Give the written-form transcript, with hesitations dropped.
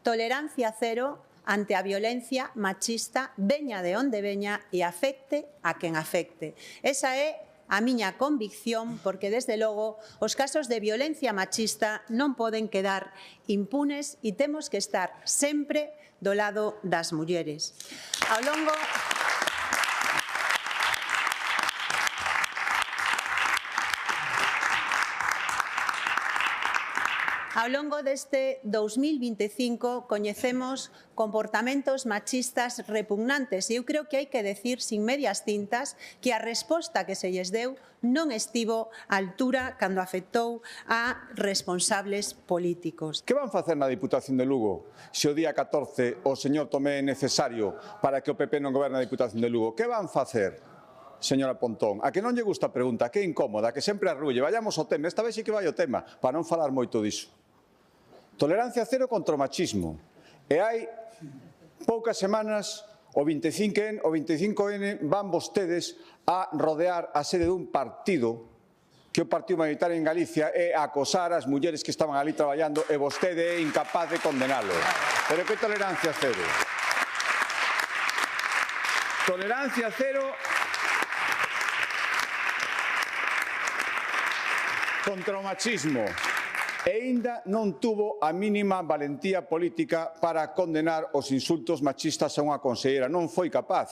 tolerancia cero ante a violencia machista, veña de onde veña e afecte a quen afecte. Esa é a miña convicción, porque, desde logo, os casos de violencia machista non poden quedar impunes e temos que estar sempre do lado das mulleres. Ao longo deste 2025 coñecemos comportamentos machistas repugnantes e eu creo que hai que decir sin medias tintas que a resposta que se lles deu non estivo á altura cando afectou a responsables políticos. Que van facer na Diputación de Lugo se o día 14 o señor Tomé é necesario para que o PP non goberne a Diputación de Lugo? Que van facer? Señora Pontón, a que non lle gusta a pregunta, que é incómoda, que sempre arrulle. Vayamos ao tema, esta vez sí que vai o tema, para non falar moito diso. Tolerancia cero contra o machismo. E hai poucas semanas, o 25N, van vostedes a rodear a sede dun partido, que é o Partido Mayoritario en Galicia, e a acosar as mulleres que estaban ali traballando, e vostede é incapaz de condenalo. Pero que tolerancia cero? Tolerancia cero contra o machismo. E aínda non tuvo a mínima valentía política para condenar os insultos machistas a unha conselleira. Non foi capaz.